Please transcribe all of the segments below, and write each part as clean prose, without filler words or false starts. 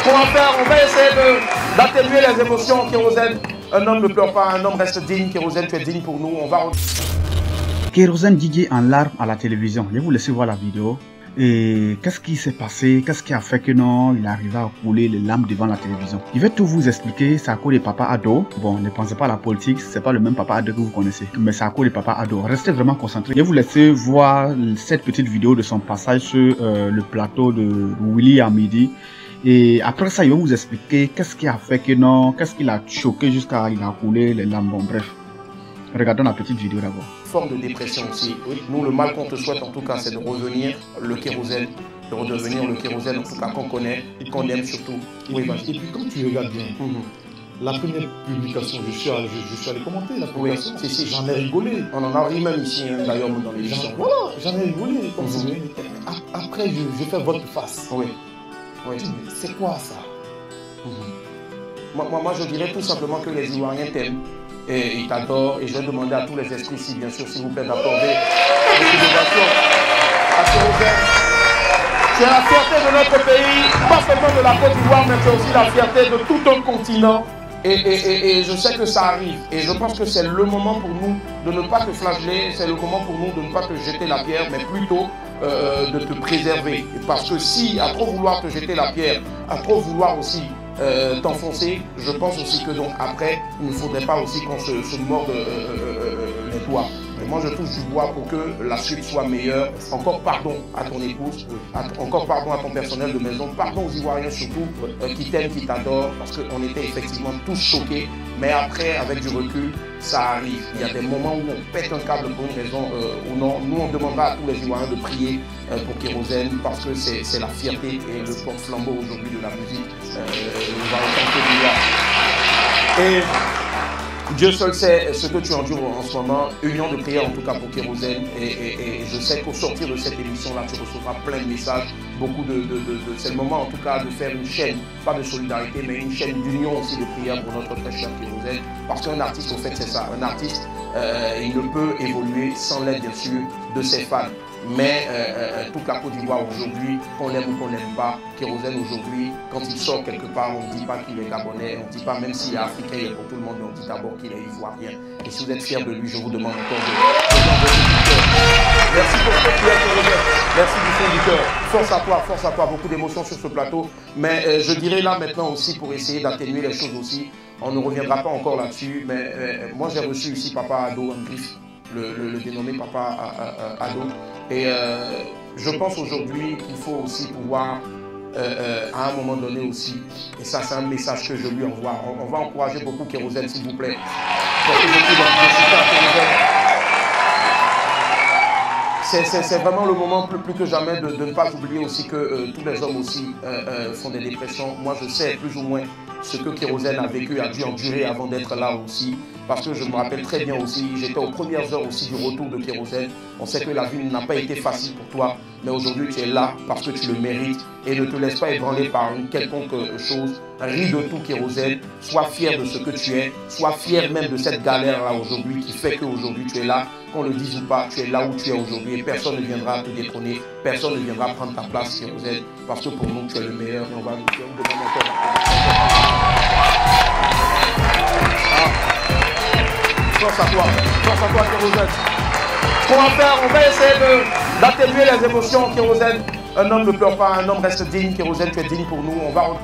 qu'on va faire, on va essayer d'atténuer les émotions. Kérosène, un homme ne pleure pas, un homme reste digne. Kérosène, tu es digne pour nous. On va... Kérosène Didier en larmes à la télévision. Je vais vous laisser voir la vidéo. Et qu'est-ce qui s'est passé? Qu'est-ce qui a fait que non, il arrivait à couler les larmes devant la télévision? Je vais tout vous expliquer. C'est à cause des papas ados. Bon, ne pensez pas à la politique, c'est pas le même papa ado que vous connaissez, mais c'est à cause des papas ados. Restez vraiment concentrés. Je vais vous laisser voir cette petite vidéo de son passage sur le plateau de Willy à midi. Et après ça, je vais vous expliquer qu'est-ce qui a fait que non, qu'est-ce qui l'a choqué jusqu'à il a coulé les larmes. Bon, bref. Regardons la petite vidéo d'abord. Forme de dépression aussi. Oui. Nous, le mal qu'on te souhaite en tout cas, c'est de revenir le kérosène, de redevenir le kérosène en tout cas qu'on connaît et qu'on aime surtout. Oui, vas-y. Et puis quand tu regardes bien, la première publication, je suis allé commenter la publication. Oui, si. J'en ai rigolé. On en a ri même ici, hein, d'ailleurs, dans l'émission. Voilà, j'en ai rigolé. Comme après, je fais votre face. Oui. C'est quoi ça? Moi, je dirais tout simplement que les Ivoiriens t'aiment. Et ils t'adorent, et je vais demander à tous les esprits ici, bien sûr, s'il vous plaît, d'accorder une célébration à Kérosène. C'est la fierté de notre pays, pas seulement de la Côte d'Ivoire, mais c'est aussi la fierté de tout un continent. Et je sais que ça arrive, et je pense que c'est le moment pour nous de ne pas te flageller, c'est le moment pour nous de ne pas te jeter la pierre, mais plutôt de te préserver. Parce que si, à trop vouloir te jeter la pierre, à trop vouloir aussi t'enfoncer, je pense aussi que donc après, il ne faudrait pas aussi qu'on se morde les doigts. Et moi, je touche du bois pour que la suite soit meilleure. Encore pardon à ton épouse, encore pardon à ton personnel de maison, pardon aux Ivoiriens surtout, qui t'aiment, qui t'adorent, parce qu'on était effectivement tous choqués. Mais après, avec du recul, ça arrive. Il y a des moments où on pète un câble pour une raison ou non. Nous, on demandera à tous les Ivoiriens de prier pour Kérosène, parce que c'est la fierté et le porte-flambeau aujourd'hui de la musique. Et Dieu seul sait ce que tu endures en ce moment. Union de prière en tout cas pour Kérosène. Et je sais qu'au sortir de cette émission-là, tu recevras plein de messages. C'est le moment en tout cas de faire une chaîne, pas de solidarité, mais une chaîne d'union aussi de prière pour notre très cher Kérosène. Parce qu'un artiste, au fait, c'est ça. Un artiste, il ne peut évoluer sans l'aide, bien sûr, de ses fans. Mais toute la Côte d'Ivoire aujourd'hui, qu'on l'aime ou qu'on n'aime pas, Kérosène aujourd'hui, quand il sort quelque part, on ne dit pas qu'il est gabonais, on ne dit pas même s'il est africain, il est pour tout le monde, mais on dit d'abord qu'il est ivoirien. Et si vous êtes fiers de lui, je vous demande encore de merci pour ce que tu es, Kérosène. Merci du fond du cœur. Force à toi, beaucoup d'émotions sur ce plateau. Mais je dirais là maintenant aussi, pour essayer d'atténuer les choses aussi, on ne reviendra pas encore là-dessus, mais moi j'ai reçu ici Papa Ado en griffe. Le dénommé Papa Ado. Et je pense aujourd'hui qu'il faut aussi pouvoir, à un moment donné aussi, et ça c'est un message que je lui envoie, on va encourager beaucoup Kérosène s'il vous plaît. C'est vraiment le moment plus que jamais de ne pas oublier aussi que tous les hommes aussi font des dépressions. Moi je sais plus ou moins ce que Kérosène a vécu, a dû endurer avant d'être là aussi. Parce que je me rappelle très bien aussi, j'étais aux premières heures aussi du retour de Kérosène. On sait que la vie n'a pas été facile pour toi, mais aujourd'hui tu es là parce que tu le mérites. Et ne te laisse pas ébranler par une quelconque chose. Ris de tout Kérosène, sois fier de ce que tu es, sois fier même de cette galère-là aujourd'hui qui fait qu'aujourd'hui tu es là. Qu'on le dise ou pas, tu es là où tu es aujourd'hui et personne ne viendra te détrôner, personne ne viendra prendre ta place Kérosène, parce que pour nous tu es le meilleur et on va nous demander encore. Force à toi Kérosène. Ce qu'on va faire, on va essayer d'atténuer les émotions Kérosène. Un homme ne pleure pas, un homme reste digne. Kérosène, tu es digne pour nous.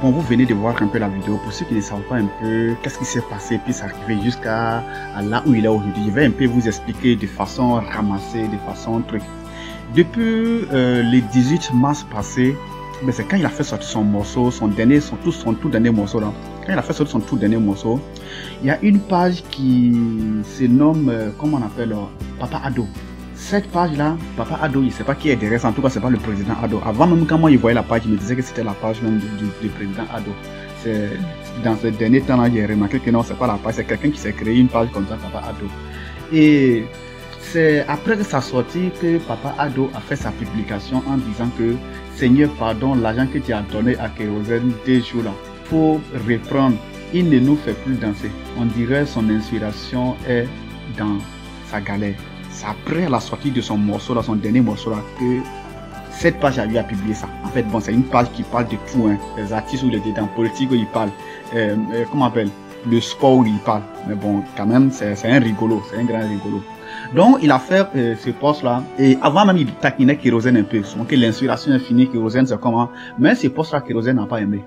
Bon, vous venez de voir un peu la vidéo. Pour ceux qui ne savent pas un peu qu'est-ce qui s'est passé puis s'arriver jusqu'à là où il est aujourd'hui, je vais un peu vous expliquer de façon ramassée, de façon truc. Depuis le 18 mars passé, c'est quand il a fait sortir son morceau, son tout dernier morceau là. Quand il a fait sortir son tout dernier morceau, il y a une page qui se nomme, comment on appelle, Papa Ado. Cette page-là, Papa Ado, il ne sait pas qui est derrière, en tout cas, c'est pas le président Ado. Avant même, quand moi, il voyait la page, il me disait que c'était la page même du président Ado. Dans ce dernier temps-là, j'ai remarqué que non, c'est pas la page, c'est quelqu'un qui s'est créé une page comme ça, Papa Ado. Et c'est après sa sortie que Papa Ado a fait sa publication en disant que Seigneur, pardon, l'argent que tu as donné à Kérosène 2 jours là, faut reprendre. Il ne nous fait plus danser. On dirait son inspiration est dans sa galère. C'est après la sortie de son morceau là, son dernier morceau là, que cette page a eu à publier ça. En fait, bon, c'est une page qui parle de tout, hein. Les artistes où il était dans politique, où il parle, comment on appelle, le sport où il parle. Mais bon, quand même, c'est un rigolo, c'est un grand rigolo. Donc, il a fait ce poste-là, et avant même, il taquinait Kérosène un peu. Donc, l'inspiration infinie, Kérosène, c'est comment. Mais ce poste-là, Kérosène n'a pas aimé.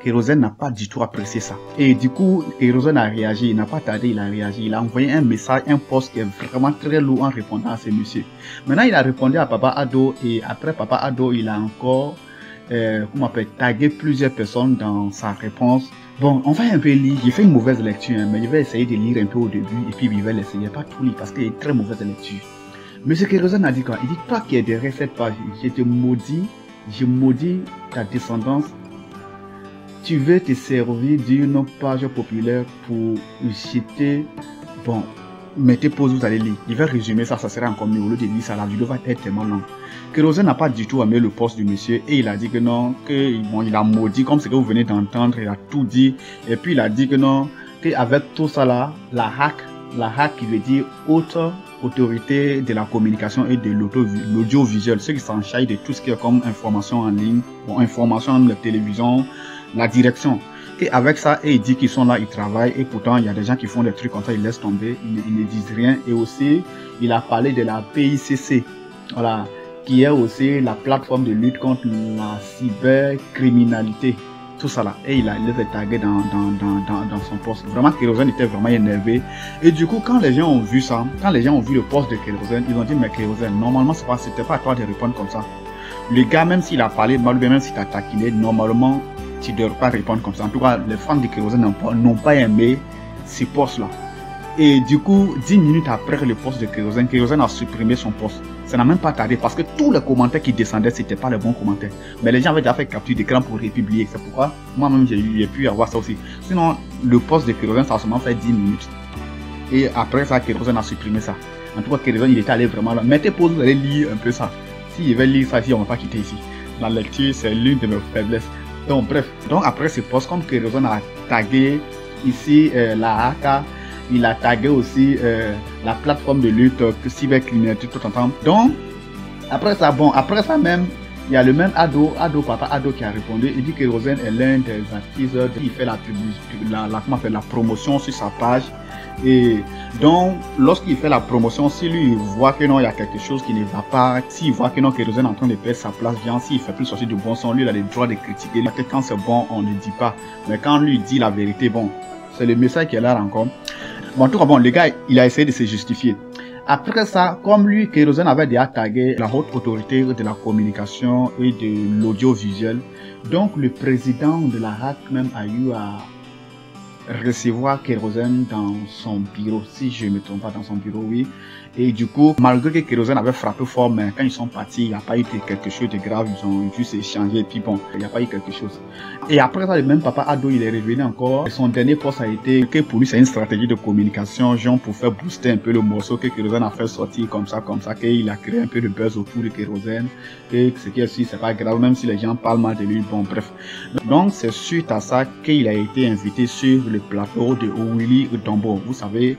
Kérosène n'a pas du tout apprécié ça. Et du coup, Kérosène a réagi, il n'a pas tardé, il a réagi. Il a envoyé un message, un post qui est vraiment très lourd en répondant à ce monsieur. Maintenant, il a répondu à Papa Ado, et après Papa Ado, il a encore, comment on appelle, tagué plusieurs personnes dans sa réponse. Bon, on va un peu lire. J'ai fait une mauvaise lecture, hein, mais je vais essayer de lire un peu au début, et puis je vais l'essayer. Pas tout lire, parce qu'il y a une très mauvaise lecture. Monsieur Kérosène a dit quoi? Il dit, toi qui es derrière cette page, je te maudis, je maudis ta descendance. Tu veux te servir d'une page populaire pour jeter, bon, mettez pause, vous allez lire. Je vais résumer ça, ça sera encore mieux. Au lieu de lire ça, la vidéo va être tellement longue. Kérosène n'a pas du tout aimé le poste du monsieur et il a dit que non, que bon, il a maudit comme ce que vous venez d'entendre, il a tout dit. Et puis il a dit que non, qu'avec tout ça là, la hack qui veut dire haute autorité de la communication et de l'audiovisuel, ceux qui s'en chargent de tout ce qui est comme information en ligne, bon, information de la télévision, la direction. Et avec ça, et il dit qu'ils sont là, ils travaillent, et pourtant il y a des gens qui font des trucs comme ça, ils laissent tomber, ils ne disent rien. Et aussi, il a parlé de la PICC, voilà, qui est aussi la plateforme de lutte contre la cybercriminalité. Tout ça là, et il les a tagués dans son poste. Vraiment, Kérosène était vraiment énervé. Et du coup, quand les gens ont vu ça, quand les gens ont vu le poste de Kérosène, ils ont dit, mais Kérosène, normalement, c'était pas à toi de répondre comme ça. Le gars, même s'il a parlé mal, même s'il t'a taquiné, normalement, tu ne devrais pas répondre comme ça. En tout cas, les fans de Kérosène n'ont pas aimé ce poste-là. Et du coup, 10 minutes après le poste de Kérosène, Kérosène a supprimé son poste. Ça n'a même pas tardé parce que tous les commentaires qui descendaient, c'était pas les bons commentaires. Mais les gens avaient déjà fait capture d'écran pour republier. C'est pourquoi moi-même j'ai pu avoir ça aussi. Sinon, le poste de Kérosène, ça a seulement fait 10 minutes. Et après ça, Kérosène a supprimé ça. En tout cas, Kérosène, il était allé vraiment là. Mettez pause, vous allez lire un peu ça. Si je vais lire ça ici, on ne va pas quitter ici. La lecture, c'est l'une de mes faiblesses. Donc bref, donc après ce poste, comme Kérosène a tagué ici la AK, il a tagué aussi la plateforme de lutte cybercriminalité tout en temps. Donc après ça, bon, après ça même, il y a le même Papa Ado qui a répondu. Il dit que Kérosène est l'un des artistes, il fait la promotion sur sa page. Et donc, lorsqu'il fait la promotion, si lui il voit que non, il y a quelque chose qui ne va pas, s'il voit que non, Kérosène est en train de perdre sa place, bien, s'il fait plus sortir de bon son, lui il a le droit de critiquer. Quand c'est bon, on ne dit pas. Mais quand lui dit la vérité, bon, c'est le message qui est là encore. Bon, en tout cas, bon, le gars, il a essayé de se justifier. Après ça, comme lui, Kérosène avait déjà tagué la haute autorité de la communication et de l'audiovisuel, donc le président de la HAC même a eu à recevoir Kérosène dans son bureau, si je ne me trompe pas, dans son bureau, oui. Et du coup, malgré que Kérosène avait frappé fort, mais quand ils sont partis, il n'y a pas eu quelque chose de grave, ils ont juste échangé, et puis bon, il n'y a pas eu quelque chose. Et après ça, le même Papa Ado, il est revenu encore. Son dernier poste a été que pour lui, c'est une stratégie de communication, genre pour faire booster un peu le morceau que Kérosène a fait sortir comme ça, qu'il a créé un peu de buzz autour de Kérosène. Et ce qui est aussi, c'est pas grave, même si les gens parlent mal de lui, bon, bref. Donc, c'est suite à ça qu'il a été invité sur le plateau de Willy Dombo. Vous savez,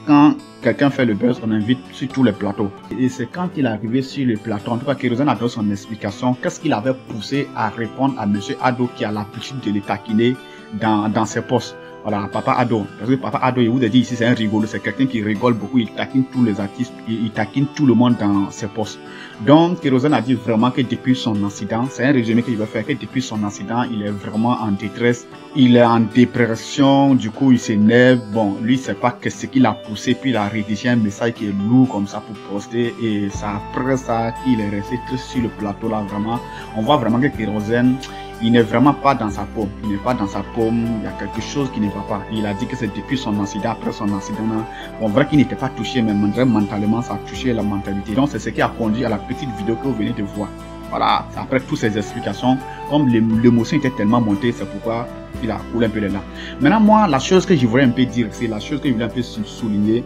quand quelqu'un fait le buzz, on invite sur tous les plateaux. Et c'est quand il est arrivé sur le plateau, en tout cas, Kérosène a donné son explication, qu'est-ce qu'il avait poussé à répondre à monsieur Ado qui a l'habitude de le taquiner dans ses postes. Voilà, Papa Ado. Parce que Papa Ado, il vous a dit ici, c'est un rigolo, c'est quelqu'un qui rigole beaucoup, il taquine tous les artistes, il taquine tout le monde dans ses postes. Donc, Kérosène a dit vraiment que depuis son incident, c'est un résumé qu'il va faire, que depuis son incident, il est vraiment en détresse, il est en dépression, du coup, il s'énerve. Bon, lui, c'est pas que ce qu'il a poussé, puis il a rédigé un message qui est lourd comme ça pour poster, et c'est après ça qu'il est resté sur le plateau là, vraiment. On voit vraiment que Kérosène, il n'est vraiment pas dans sa paume. Il n'est pas dans sa paume. Il y a quelque chose qui ne va pas. Il a dit que c'est depuis son incident, après son incident. Bon, vrai qu'il n'était pas touché, mais mentalement, ça a touché la mentalité. Donc, c'est ce qui a conduit à la petite vidéo que vous venez de voir. Voilà, après toutes ces explications, comme l'émotion était tellement montée, c'est pourquoi il a coulé un peu les larmes. Maintenant, moi, la chose que je voulais un peu dire, c'est la chose que je voulais un peu souligner.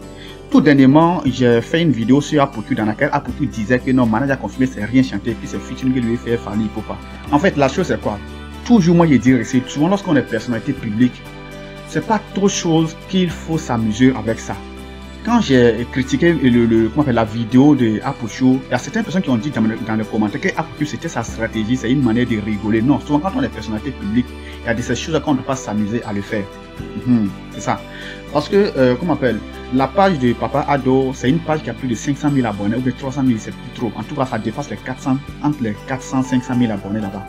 Tout dernièrement, j'ai fait une vidéo sur Apotu dans laquelle Apotu disait que non, Manage a confirmé c'est rien chanté, puis c'est featuring que lui fait Fally Ipupa. En fait, la chose c'est quoi? Toujours moi je dis, c'est souvent lorsqu'on est personnalité publique, c'est pas trop chose qu'il faut s'amuser avec ça. quand j'ai critiqué la vidéo de Apuchu, il y a certaines personnes qui ont dit dans les commentaires que Apuchu c'était sa stratégie, c'est une manière de rigoler. Non, souvent quand on est personnalité publique, il y a des choses qu'on ne peut pas s'amuser à le faire. C'est ça. Parce que, la page de Papa Ado, c'est une page qui a plus de 500 000 abonnés ou de 300 000, c'est plus trop. En tout cas, ça dépasse les 400, entre les 400 et 500 000 abonnés là-bas.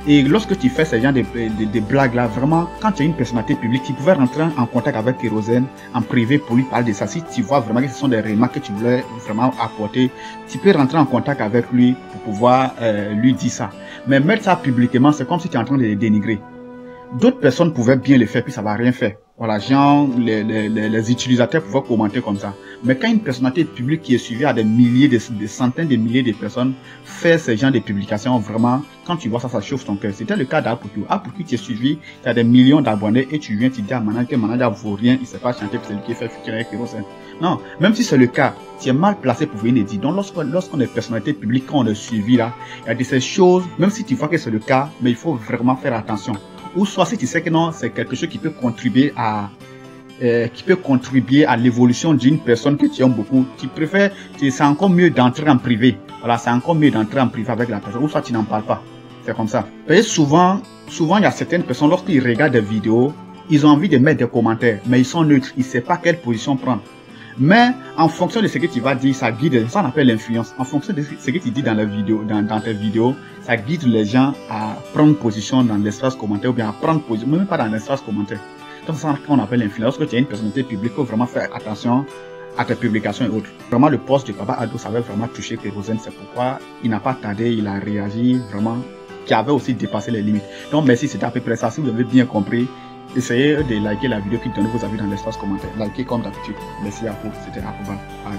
Et lorsque tu fais ce genre de blagues là, vraiment, quand tu as une personnalité publique, tu pouvais rentrer en contact avec Kérosène en privé pour lui parler de ça. Si tu vois vraiment que ce sont des remarques que tu voulais vraiment apporter, tu peux rentrer en contact avec lui pour pouvoir lui dire ça. Mais mettre ça publiquement, c'est comme si tu es en train de les dénigrer. D'autres personnes pouvaient bien le faire, puis ça va rien faire. Voilà, genre, les utilisateurs pouvaient commenter comme ça. Mais quand une personnalité publique qui est suivie à des milliers, des centaines de milliers de personnes fait ce genre de publications, vraiment, quand tu vois ça, ça chauffe ton cœur. C'était le cas d'Apuchu. Apuchu qui est suivi, tu as des millions d'abonnés et tu viens te dire à Manager que Manager vaut rien, il ne sait pas chanter, c'est lui qui fait futur avec Kérosène. Non, même si c'est le cas, tu es mal placé pour venir le dire. Donc lorsqu'on est personnalité publique, quand on est suivi là, il y a des choses, même si tu vois que c'est le cas, mais il faut vraiment faire attention. Ou soit si tu sais que non, c'est quelque chose qui peut contribuer à l'évolution d'une personne que tu aimes beaucoup, tu préfères, c'est encore mieux d'entrer en privé. Voilà, c'est encore mieux d'entrer en privé avec la personne. Ou soit tu n'en parles pas. C'est comme ça. Et souvent, il y a certaines personnes, lorsqu'ils regardent des vidéos, ils ont envie de mettre des commentaires, mais ils sont neutres. Ils ne savent pas quelle position prendre. Mais en fonction de ce que tu vas dire, ça guide, ça on appelle l'influence. En fonction de ce que tu dis dans la vidéo, dans tes vidéos, ça guide les gens à prendre position dans l'espace commentaire ou bien à prendre position, même pas dans l'espace commentaire. Donc c'est ça qu'on appelle l'influence. Lorsque tu es une personnalité publique, il faut vraiment faire attention à tes publications et autres. Vraiment, le poste de Papa Ado, ça avait vraiment touché Kérosène. C'est pourquoi il n'a pas tardé, il a réagi vraiment, qui avait aussi dépassé les limites. Donc merci, c'était à peu près ça. Si vous avez bien compris, essayez de liker la vidéo puis de donner vos avis dans l'espace commentaire. Likez comme d'habitude. Merci à vous. C'était Akouba. Bye.